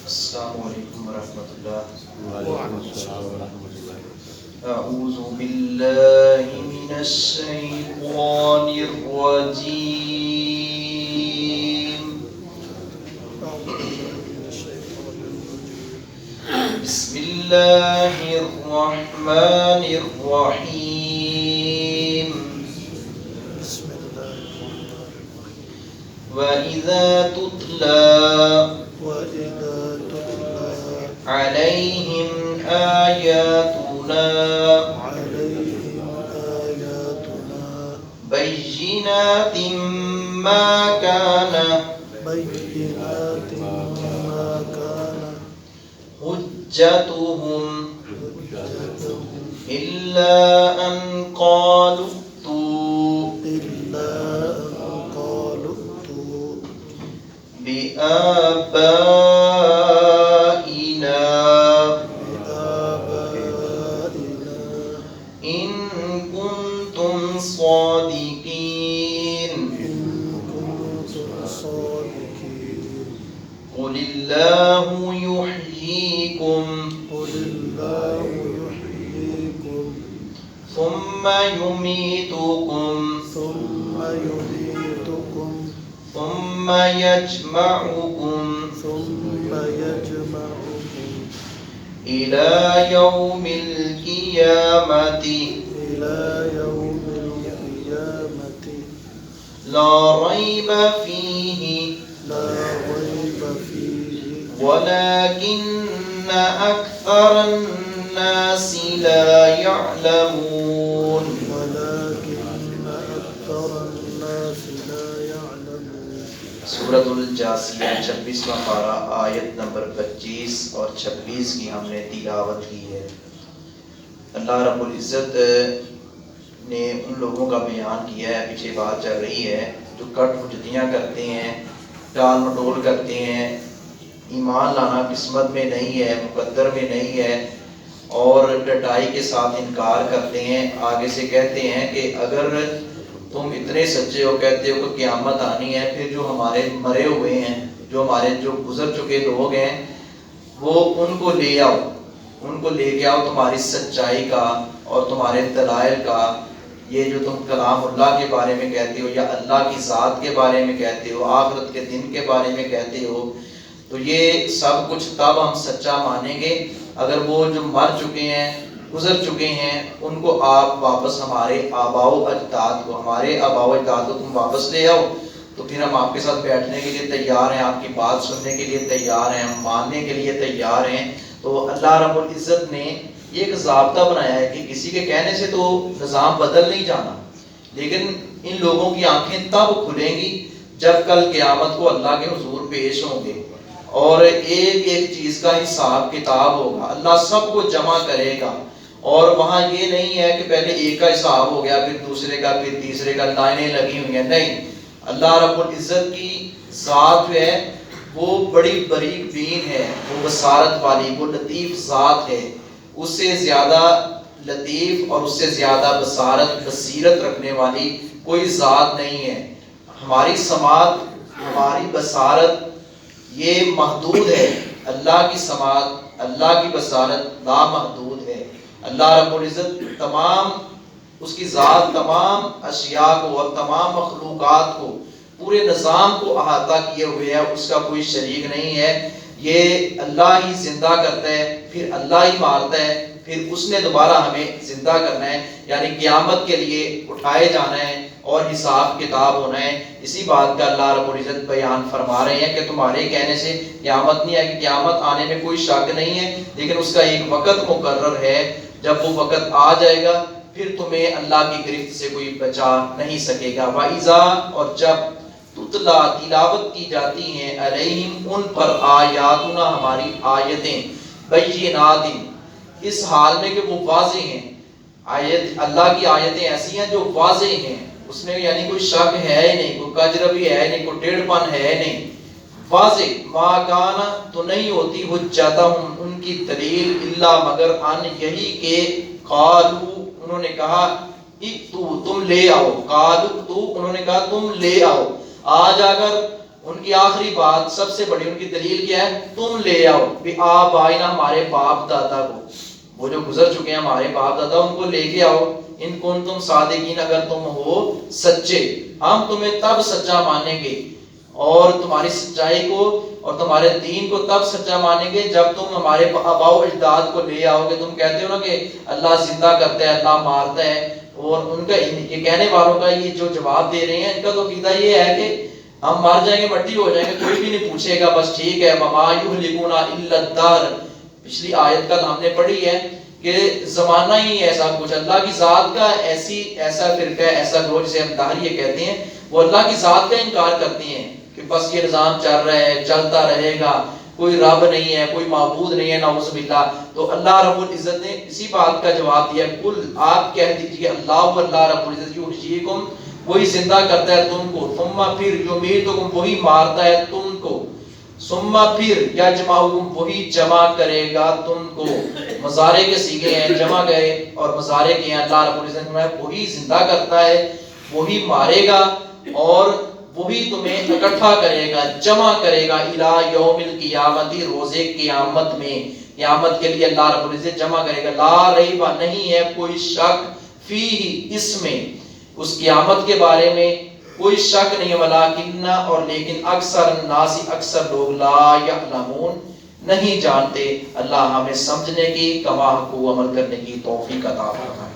السلام علیکم ورحمۃ اللہ۔ وعلیکم السلام ورحمۃ اللہ۔ اعوذ باللہ من الشیطان الرجیم، بسم اللہ الرحمن الرحیم۔ وَإِذَا تُتْلَى عَلَيْهِمْ آيَاتُنَا بَيِّنَاتٍ مَا كَانَ حُجَّتُهُمْ إِلَّا أَن قَالُوا بِآبَائِنَا إِن كُنتُمْ صَادِقِينَ۔ قُلِ اللَّهُ يُحْيِيكُمْ ثُمَّ يُمِيتُكُمْ ثُمَّ يَجْمَعُكُمْ إِلَى يَوْمِ الْقِيَامَةِ لَا رَيْبَ فِيهِ وَلَكِنَّ أَكْثَرَ النَّاسِ لَا يَعْلَمُونَ۔ سورۃ الجاثیہ 26واں پارہ آیت نمبر 25 اور 26 کی ہم نے تلاوت کی ہے۔ اللہ رب العزت نے ان لوگوں کا بیان کیا ہے، پیچھے بات چل رہی ہے جو کٹ حجتیاں کرتے ہیں، ٹال مٹول کرتے ہیں، ایمان لانا قسمت میں نہیں ہے، مقدر میں نہیں ہے، اور ڈٹائی کے ساتھ انکار کرتے ہیں۔ آگے سے کہتے ہیں کہ اگر تم اتنے سچے ہو، کہتے ہو کہ قیامت آنی ہے، پھر جو ہمارے مرے ہوئے ہیں، جو گزر چکے لوگ ہیں، وہ ان کو لے آؤ، ان کو لے کے آؤ تمہاری سچائی کا اور تمہارے دلائل کا۔ یہ جو تم کلام اللہ کے بارے میں کہتے ہو یا اللہ کی ذات کے بارے میں کہتے ہو، آخرت کے دن کے بارے میں کہتے ہو، تو یہ سب کچھ تب ہم سچا مانیں گے اگر وہ جو مر چکے ہیں، گزر چکے ہیں، ان کو آپ واپس ہمارے آباء و اجداد کو تم واپس لے آؤ، تو پھر ہم آپ کے ساتھ بیٹھنے کے لیے تیار ہیں، آپ کی بات سننے کے لیے تیار ہیں، ہم ماننے کے لیے تیار ہیں۔ تو اللہ رب العزت نے یہ ایک ضابطہ بنایا ہے کہ کسی کے کہنے سے تو نظام بدل نہیں جانا، لیکن ان لوگوں کی آنکھیں تب کھلیں گی جب کل قیامت کو اللہ کے حضور پیش ہوں گے، اور ایک ایک چیز کا حساب کتاب ہوگا، اللہ سب کو جمع کرے گا، اور وہاں یہ نہیں ہے کہ پہلے ایک کا حساب ہو گیا، پھر دوسرے کا، پھر تیسرے کا، لائنیں لگی ہوئی ہیں، نہیں۔ اللہ رب العزت کی ذات جو ہے وہ بڑی بریک بین ہے، وہ بصارت والی، وہ لطیف ذات ہے، اس سے زیادہ لطیف اور اس سے زیادہ بصیرت رکھنے والی کوئی ذات نہیں ہے۔ ہماری سماعت، ہماری بصارت یہ محدود ہے، اللہ کی سماعت، اللہ کی بصارت لامحدود ہے۔ اللہ رب العزت تمام، اس کی ذات تمام اشیاء کو اور تمام مخلوقات کو، پورے نظام کو احاطہ کیے ہوئے ہے، اس کا کوئی شریک نہیں ہے۔ یہ اللہ ہی زندہ کرتا ہے، پھر اللہ ہی مارتا ہے، پھر اس نے دوبارہ ہمیں زندہ کرنا ہے، یعنی قیامت کے لیے اٹھائے جانا ہے اور حساب کتاب ہونا ہے۔ اسی بات کا اللہ رب العزت بیان فرما رہے ہیں کہ تمہارے کہنے سے قیامت نہیں آئے گی، قیامت آنے میں کوئی شک نہیں ہے، لیکن اس کا ایک وقت مقرر ہے، جب وہ وقت آ جائے گا پھر تمہیں اللہ کی گرفت سے کوئی بچا نہیں سکے گا۔ وَإِذَا، اور جب تتلا تلاوت کی جاتی ہیں، علیہم ان پر، آیاتنا ہماری آیتیں، بینات اس حال میں کہ وہ واضح ہیں۔ آیت اللہ کی آیتیں ایسی ہیں جو واضح ہیں، اس میں یعنی کوئی شک ہے ہی نہیں، کوئی کجربی ہے ہی نہیں، کوئی ٹیڑھ پن ہے نہیں، واضح۔ ما کانا تو نہیں ہوتی حجتہم ان کی دلیل، الا مگر ان یہی کہ قالو انہوں نے کہا، اتو تم لے آؤ، قالو تو انہوں نے کہا تم لے آؤ۔ آج اگر ان کی آخری بات سب سے بڑی ان کی دلیل کیا ہے؟ تم لے آؤ بآبائنا، ہمارے باپ دادا کو، وہ جو گزر چکے ہیں ہمارے باپ دادا، ان کو لے کے آؤ، ان کنتم صادقین، اگر تم ہو سچے، ہم تمہیں تب سچا مانیں گے، اور تمہاری سچائی کو اور تمہارے دین کو تب سچا مانیں گے جب تم ہمارے آباء و اجداد کو لے آؤ گے۔ تم کہتے ہو نا کہ اللہ زندہ کرتا ہے، اللہ مارتا ہے، اور ان کا یہ کہنے والوں کا یہ جو جواب دے رہے ہیں، ان کا تو عقیدہ یہ ہے کہ ہم مر جائیں گے، مٹی ہو جائیں گے، کوئی بھی نہیں پوچھے گا، بس ٹھیک ہے، وما یہلکنا الا الدہر۔ پچھلی آیت کل ہم نے پڑھی ہے کہ زمانہ ہی ایسا کچھ، اللہ کی ذات کا ایسا فرقہ، ایسا گروہ جسے ہم دہریہ کہتے ہیں، وہ اللہ کی ذات کا انکار کرتے ہیں کہ بس یہ نظام چل رہا ہے، چلتا رہے گا، کوئی رب نہیں ہے، کوئی معبود نہیں ہے، نعوذ باللہ۔ تو اللہ رب العزت نے اسی بات کا جواب دیا، کل آپ کہہ دیجئے اللہ رب العزت یحییکم، وہی زندہ کرتا ہے تم کو، ثم پھر یمیتکم، وہی مارتا ہے تم کو، ثم پھر یجمعکم، وہی جمع کرے گا تم کو۔ مضارع کے صیغے ہیں، جمع گئے اور مضارع کے ہیں۔ اللہ رب العزت نے وہی زندہ کرتا ہے، وہی مارے گا، اور وہی تمہیں اکٹھا کرے گا، جمع کرے گا، الی یوم القیامت، روز قیامت میں، قیامت کے لیے اللہ رب العزت جمع کرے گا۔ لا ریب، نہیں ہے کوئی شک، فیہ، اس میں، اس قیامت کے بارے میں کوئی شک نہیں، ولیکن، اور لیکن، اکثر الناس، اکثر لوگ، لا یعلمون، نہیں جانتے۔ اللہ ہمیں سمجھنے کی، کما حق عمل کرنے کی توفیق عطا فرمائے۔